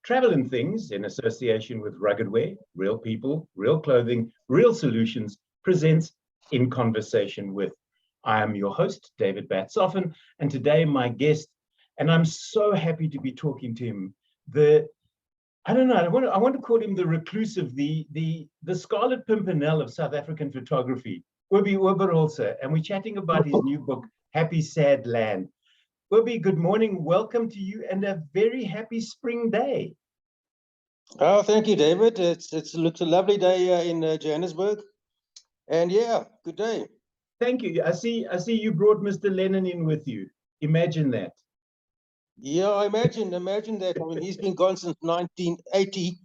Travel and Things, in association with Rugged Wear, Real People, Real Clothing, Real Solutions, presents In Conversation With. I am your host, David Batsoffen, and today my guest, and I'm so happy to be talking to him, I want to call him the reclusive, the Scarlet Pimpernel of South African photography, Obie Oberholzer, and we're chatting about his new book, Happysadland. Obie, good morning. Welcome to you, and a very happy spring day. Oh, thank you, David. It looks a lovely day in Johannesburg, and yeah, good day. Thank you. I see you brought Mr. Lennon in with you. Imagine that. Yeah, imagine that. I mean, he's been gone since 1980,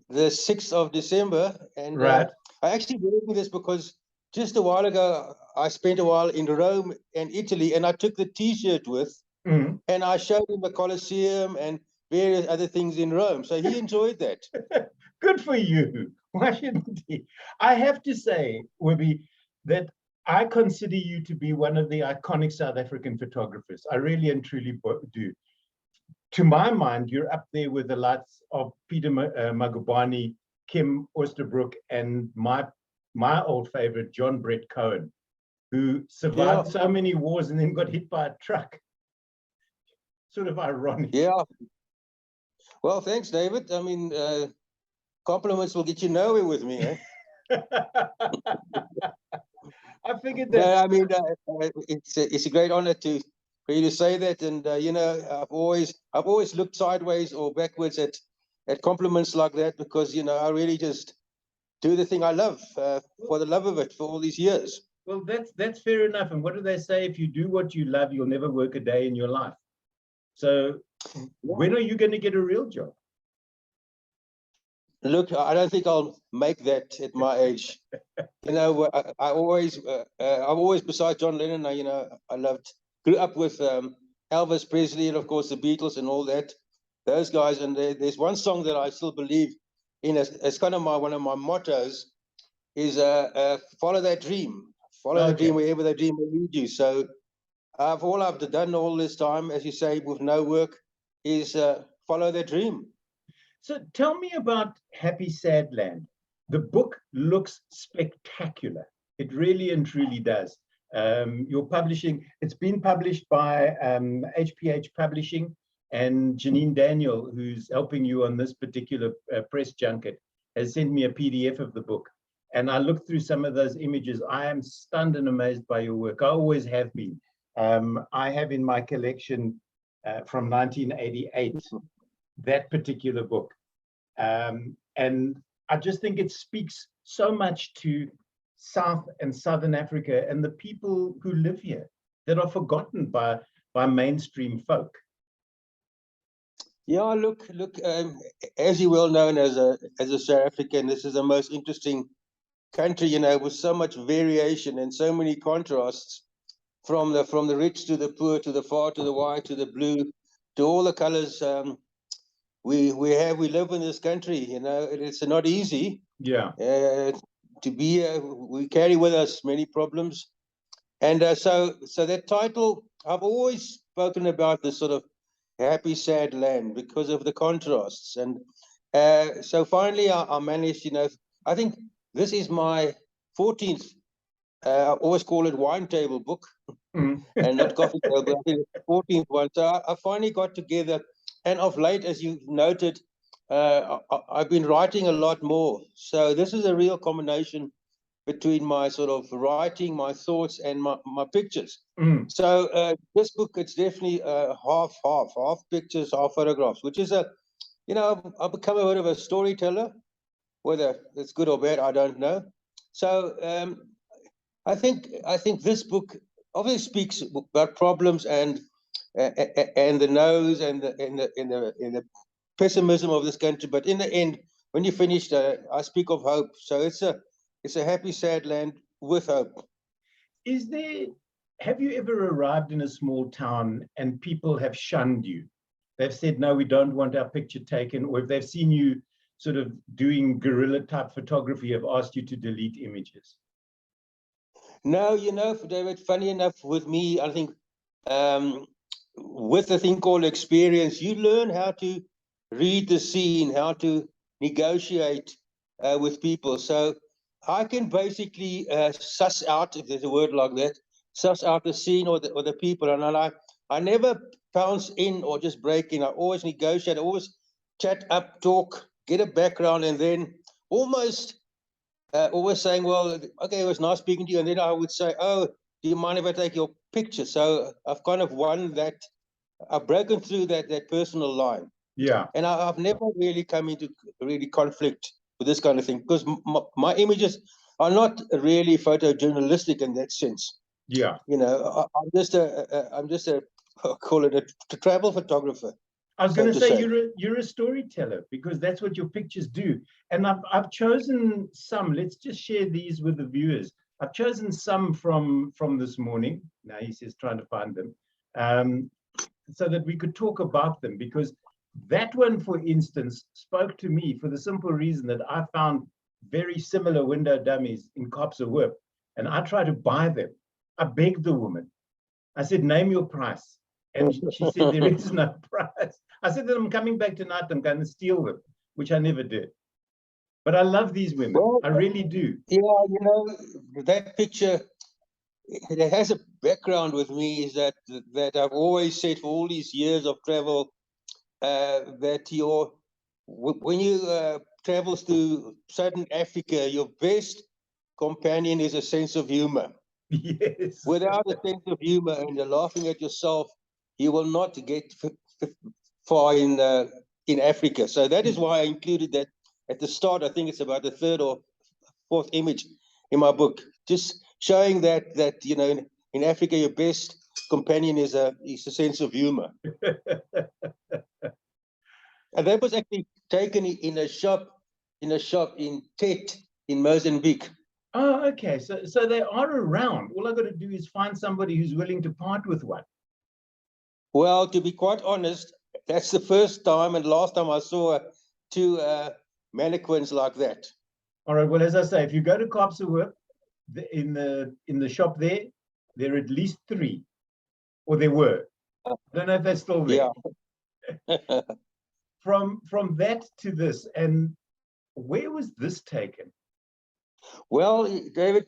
the 6th of December, and right. I actually read this because just a while ago I spent a while in Rome and Italy, and I took the T-shirt with. And I showed him the Colosseum and various other things in Rome. So he enjoyed that. Good for you. Why shouldn't he? I have to say, Obie, that I consider you to be one of the iconic South African photographers. I really and truly do. To my mind, you're up there with the likes of Peter Magubane, Kim Oosterbroek, and my old favorite, John Brett Cohen, who survived so many wars and then got hit by a truck. Sort of ironic. Yeah. Well, thanks, David. I mean, compliments will get you nowhere with me, eh? I figured that. I mean, it's a great honor for you to say that, and you know, I've always looked sideways or backwards at compliments like that, because you know I really just do the thing I love for the love of it for all these years. Well, that's fair enough. And what do they say? If you do what you love, you'll never work a day in your life. So when are you going to get a real job? Look, I don't think I'll make that at my age. You know, I've always, besides John Lennon, I grew up with Elvis Presley and of course the Beatles and all that, those guys. And there's one song that I still believe in as kind of one of my mottos is follow that dream. Follow the dream wherever the dream will lead you. So all I've done all this time, as you say, with no work, is follow their dream. So tell me about Happysadland. The book looks spectacular. It really and truly does. Your publishing, it's been published by HPH Publishing, and Janine Daniel, who's helping you on this particular press junket, has sent me a PDF of the book. And I looked through some of those images. I am stunned and amazed by your work. I always have been. I have in my collection from 1988 that particular book, and I just think it speaks so much to South and Southern Africa and the people who live here that are forgotten by mainstream folk. Yeah, look. As you well known as a South African, this is the most interesting country, you know, with so much variation and so many contrasts. From the rich to the poor, to the far, to the white, to the blue, to all the colors we live in this country. You know, it's not easy. Yeah. To be here, we carry with us many problems, and so that title, I've always spoken about this sort of happy sad land because of the contrasts, and so finally I managed. You know, I think this is my 14th. I always call it wine table book and not coffee table. I think it's the 14th one. So I finally got together. And of late, as you noted, I've been writing a lot more. So this is a real combination between my sort of writing, my thoughts, and my pictures. So this book, it's definitely half pictures, half photographs, which is I've become a bit of a storyteller. Whether it's good or bad, I don't know. So I think this book obviously speaks about problems and the no's and the pessimism of this country. But in the end, when you finished, I speak of hope. So it's a happy sad land with hope. Have you ever arrived in a small town and people have shunned you? They've said, no, we don't want our picture taken, or if they've seen you sort of doing guerrilla type photography, have asked you to delete images? No, you know, David, funny enough with me, I think with the thing called experience, you learn how to read the scene, how to negotiate with people. So I can basically suss out, if there's a word like that, suss out the scene or the people. And I never pounce in or just break in. I always negotiate, I always chat up, talk, get a background, and then almost always saying, well, okay, it was nice speaking to you. And then I would say, oh, do you mind if I take your picture? So I've kind of won that. I've broken through that personal line. Yeah. And I've never really come into really conflict with this kind of thing, because my images are not really photojournalistic in that sense. Yeah. You know, I'm just a call it a travel photographer. I was going to say you're a storyteller, because that's what your pictures do. And I've chosen some. Let's just share these with the viewers. I've chosen some from this morning. Now he says trying to find them, so that we could talk about them, because that one, for instance, spoke to me for the simple reason that I found very similar window dummies in Kaapse-Hoop, and I tried to buy them. I begged the woman. I said, name your price. And she said, there is no price. I said that I'm coming back tonight, I'm going to steal them, which I never did. But I love these women. Well, I really do. Yeah, you know, that picture, it has a background with me, is that I've always said for all these years of travel, that when you travel to Southern Africa, your best companion is a sense of humor. Yes. Without a sense of humor and you're laughing at yourself, you will not get far in Africa. So that is why I included that at the start. I think it's about the third or fourth image in my book, just showing that you know, in Africa, your best companion is a sense of humor. And that was actually taken in a shop in Tet in Mozambique. Oh, okay. So they are around. All I've got to do is find somebody who's willing to part with one. Well, to be quite honest, that's the first time and last time I saw two mannequins like that. All right. Well, as I say, if you go to Kaapse-Hoop, in the shop there are at least 3, or there were. I don't know if they're still there. Yeah. From that to this, and where was this taken? Well, David,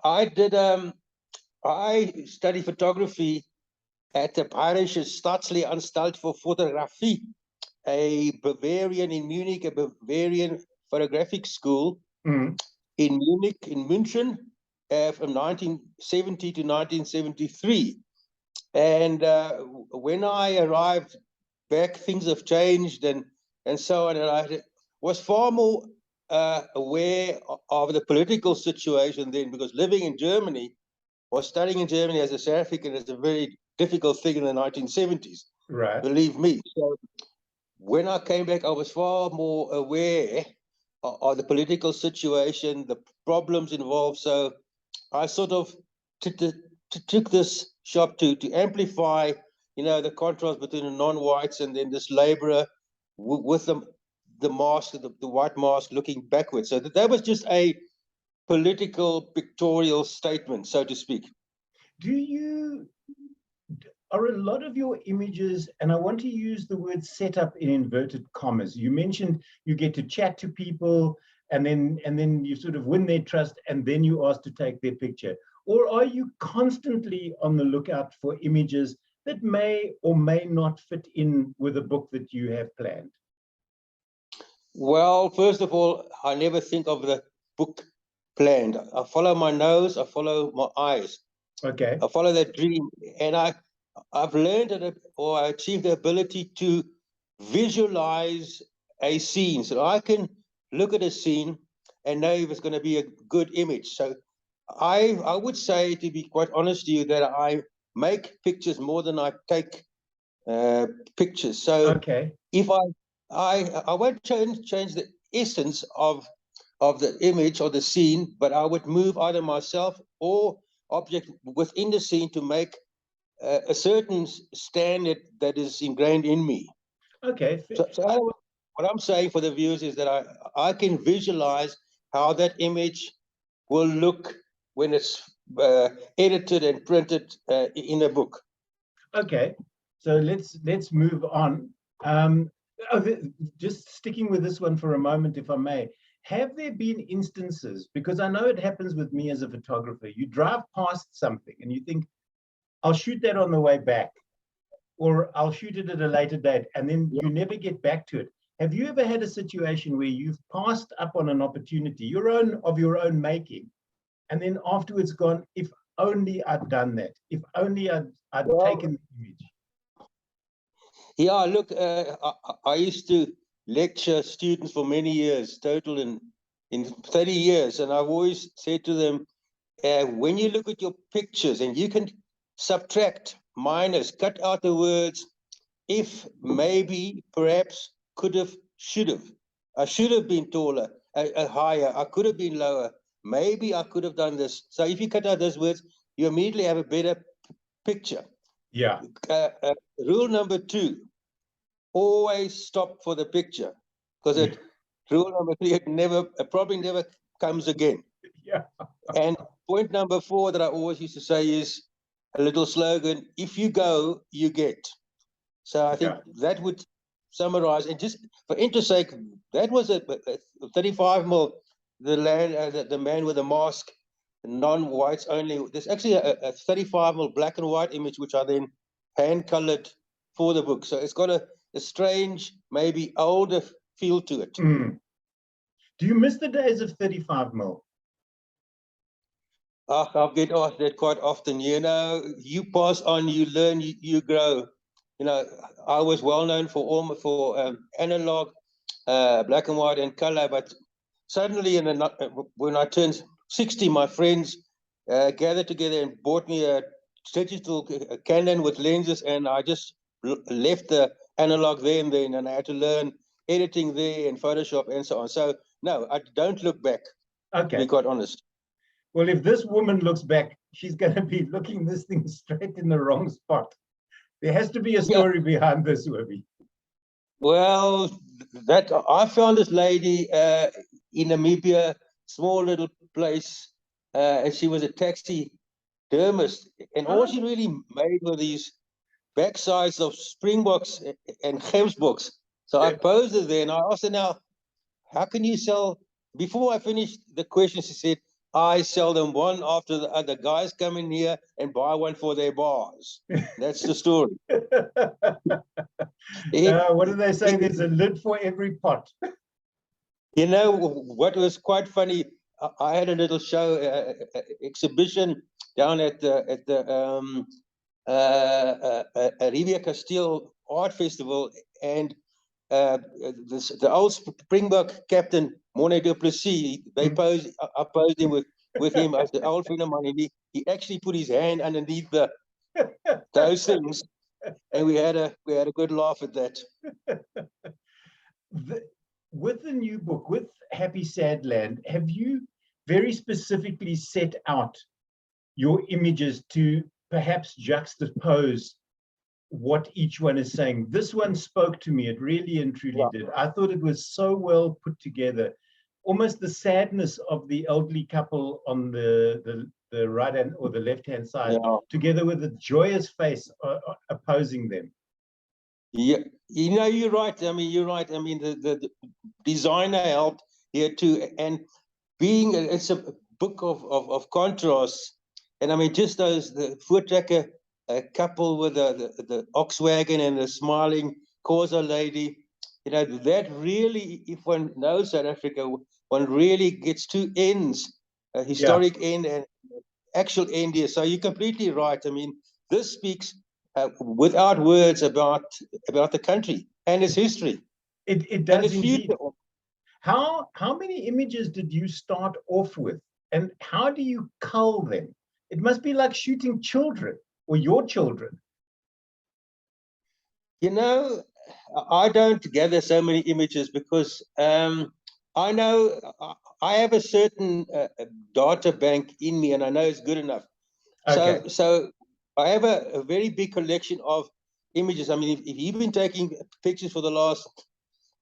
I studied photography at the Bayerische Staatliche Anstalt für Fotografie, a Bavarian in Munich, a Bavarian photographic school in Munich, in München, from 1970 to 1973. And when I arrived back, things have changed and so on. And I was far more aware of the political situation then, because living in Germany or studying in Germany as a South African is a very difficult thing in the 1970s. Right. Believe me. So when I came back, I was far more aware of the political situation, the problems involved. So I sort of took this shop to amplify, you know, the contrast between the non-whites and then this laborer with the mask, the white mask looking backwards. So that was just a political pictorial statement, so to speak. Are a lot of your images, and I want to use the word setup in inverted commas, you mentioned you get to chat to people and then you sort of win their trust and then you ask to take their picture? Or are you constantly on the lookout for images that may or may not fit in with a book that you have planned? Well, first of all, I never think of the book planned. I follow my nose, I follow my eyes. Okay. I follow that dream, and I've learned or I achieved the ability to visualize a scene. So I can look at a scene and know if it's going to be a good image. So I would say, to be quite honest to you, that I make pictures more than I take pictures. So okay. If I won't change the essence of the image or the scene, but I would move either myself or object within the scene to make a certain standard that is ingrained in me. Okay. So what I'm saying for the viewers is that I can visualize how that image will look when it's edited and printed in a book. Okay, so let's move on. Just sticking with this one for a moment, if I may. Have there been instances, because I know it happens with me as a photographer, you drive past something and you think, I'll shoot that on the way back, or I'll shoot it at a later date, and then you never get back to it. Have you ever had a situation where you've passed up on an opportunity, your own making, and then afterwards gone, if only I'd done that, if only I'd taken the image? Yeah, look, I used to lecture students for many years, total in 30 years, and I've always said to them, when you look at your pictures and you can subtract, minus, cut out the words, if, maybe, perhaps, could have, should have. I should have been taller, higher, I could have been lower, maybe I could have done this. So if you cut out those words, you immediately have a better picture. Yeah. Rule number 2, always stop for the picture, because rule number 3, it probably never comes again. Yeah. And point number 4 that I always used to say is a little slogan: if you go, you get. So I think that would summarize. And just for interest sake, that was a 35mm, the man with a mask, non-whites only. There's actually a 35mm black and white image, which I then hand colored for the book. So it's got a strange, maybe older feel to it. Do you miss the days of 35mm? I get asked that quite often. You know, you pass on, you learn, you grow. You know, I was well known for analog, black and white, and color. But suddenly, when I turned 60, my friends gathered together and bought me a digital Canon with lenses, and I just left the analog there and then, and I had to learn editing there and Photoshop and so on. So no, I don't look back. Okay. To be quite honest. Well, if this woman looks back, she's going to be looking this thing straight in the wrong spot. There has to be a story behind this, Obie. Well, that I found this lady in Namibia, small little place, and she was a taxidermist, and all she really made were these backsides of springboks and gemsboks. So I posed her there, and I asked her, now, how can you sell? Before I finished the question, she said, I sell them one after the other. Guys come in here and buy one for their bars. That's the story. What do they say? There's a lid for every pot. You know, what was quite funny, I had a little show, exhibition down at the Riviera Castile Art Festival, and the old Springbok captain, Morne du Plessis, I posed him with him as the old friend of mine, and he actually put his hand underneath those things, and we had a good laugh at that. With the new book, with Happysadland, have you very specifically set out your images to perhaps juxtapose what each one is saying? This one spoke to me, it really and truly did. I thought it was so well put together, almost the sadness of the elderly couple on the right hand or the left hand side, together with a joyous face opposing them. Yeah, you know, you're right. I mean, you're right. I mean, the designer helped here too, and it's a book of contrasts, and I mean, just the Voortrekker couple with the ox wagon and the smiling Xhosa lady, you know, that really, if one knows South Africa, one really gets two ends, a historic end and actual end here. So you're completely right. I mean, this speaks without words about the country and its history. It does indeed. How many images did you start off with, and how do you cull them? It must be like shooting children, or your children. You know, I don't gather so many images because I know I have a certain data bank in me, and I know it's good enough. Okay. So I have a very big collection of images. I mean, if you've been taking pictures for the last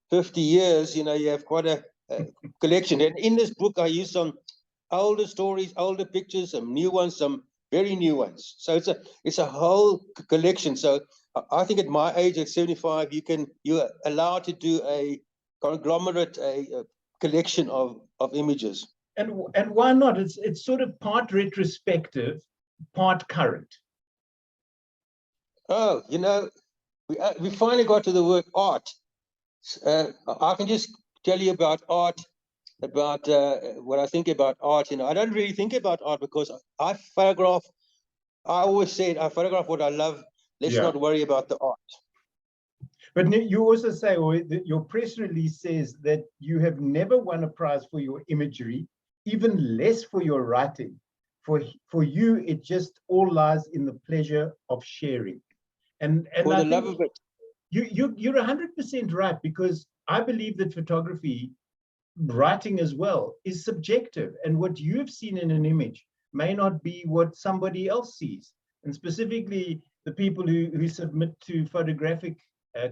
50 years, you know, you have quite a collection. And in this book, I use some older stories, older pictures, some new ones, some very new ones. So it's a whole collection. So I think at my age, at 75, you're allowed to do a conglomerate, a collection of images. And why not? It's sort of part retrospective, part current. Oh, we finally got to the word art. I can just tell you about art, about what I think about art. I don't really think about art because I photograph. I always said I photograph what I love. Let's not worry about the art. But you also say, or your press release says that you have never won a prize for your imagery, even less for your writing. For you, it just all lies in the pleasure of sharing. And for the love of it. You're 100% right, because I believe that photography, writing as well, is subjective, and what you have seen in an image may not be what somebody else sees. And specifically, the people who submit to photographic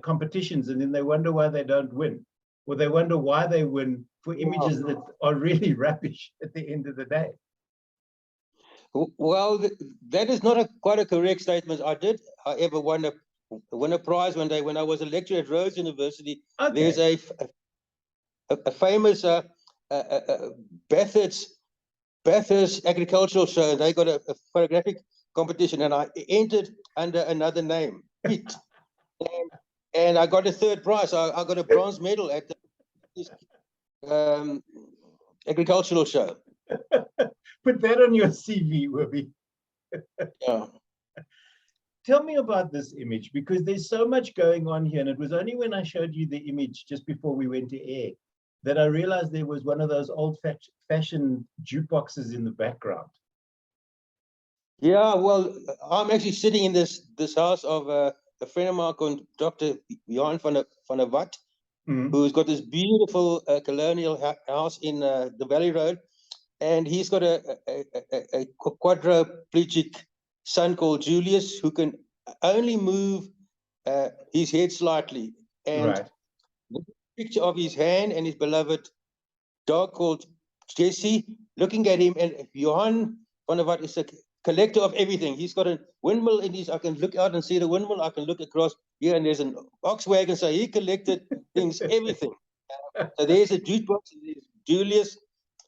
competitions, and then they wonder why they don't win, or they wonder why they win for images that are really rubbish at the end of the day. Well, that is not quite a correct statement. I did, however, win a prize one day when I was a lecturer at Rhodes University. Okay. There's a famous Bathurst agricultural show. They got a photographic competition, and I entered under another name, Pete. And I got a third prize. I got a bronze medal at the agricultural show. Put that on your CV, Obie. Yeah. Tell me about this image, because there's so much going on here. And it was only when I showed you the image just before we went to air that I realized there was one of those old-fashioned jukeboxes in the background. Yeah, well, I'm actually sitting in this house of a friend of mine called Dr. Johan van der Walt, who's got this beautiful colonial house in the Valley Road. And he's got a quadriplegic son called Julius, who can only move his head slightly. And the picture of his hand and his beloved dog called Jesse, looking at him. And Johan van der Walt is a collector of everything. He's got a windmill in his, I can look out and see the windmill. I can look across here and there's an ox wagon. So he collected things, everything. So there's a jukebox, there's Julius,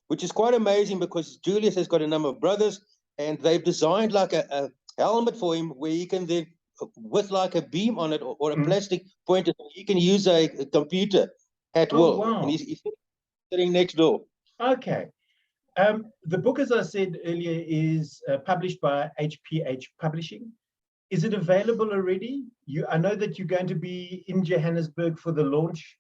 which is quite amazing because Julius has got a number of brothers and they've designed like a helmet for him where he can then, with like a beam on it or a plastic pointer, he can use a computer at will. Wow. And he's sitting next door. Okay. The book, as I said earlier, is published by HPH Publishing. Is it available already? I know that you're going to be in Johannesburg for the launch.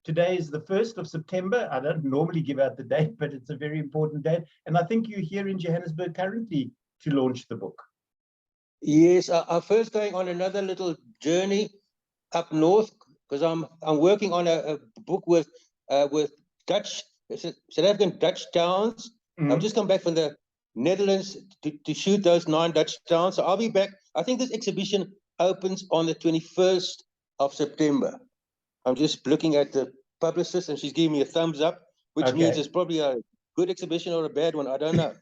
Today is the 1st of September. I don't normally give out the date, but it's a very important date. And I think you're here in Johannesburg currently to launch the book. Yes, I'm first going on another little journey up north because I'm working on a book with South African Dutch towns. I've just come back from the Netherlands to shoot those 9 Dutch towns. So I'll be back. I think this exhibition opens on the 21st of September. I'm just looking at the publicist and she's giving me a thumbs up, which means it's probably a good exhibition or a bad one. I don't know.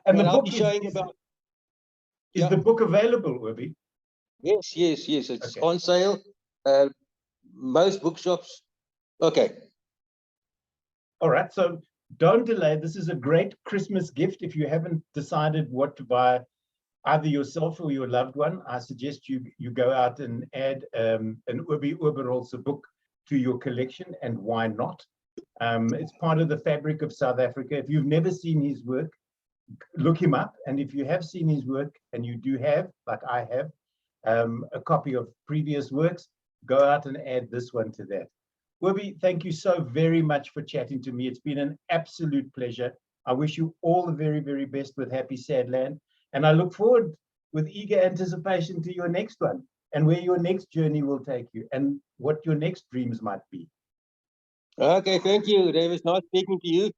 And the I'll book be showing about. Is the book available, Obie? Yes. It's on sale. Most bookshops. Okay. All right. So don't delay. This is a great Christmas gift. If you haven't decided what to buy, either yourself or your loved one, I suggest you go out and add an Obie Oberholzer book to your collection, and why not? It's part of the fabric of South Africa. If you've never seen his work, look him up. And if you have seen his work, and you do have, like I have, a copy of previous works, go out and add this one to that. Obie, thank you so very much for chatting to me. It's been an absolute pleasure. I wish you all the very, very best with Happysadland. And I look forward with eager anticipation to your next one and where your next journey will take you and what your next dreams might be. Okay, thank you, David. Nice speaking to you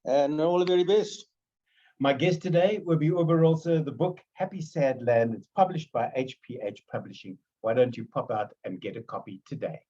and all the very best. My guest today will be Obie Oberholzer, the book Happysadland. It's published by HPH Publishing. Why don't you pop out and get a copy today?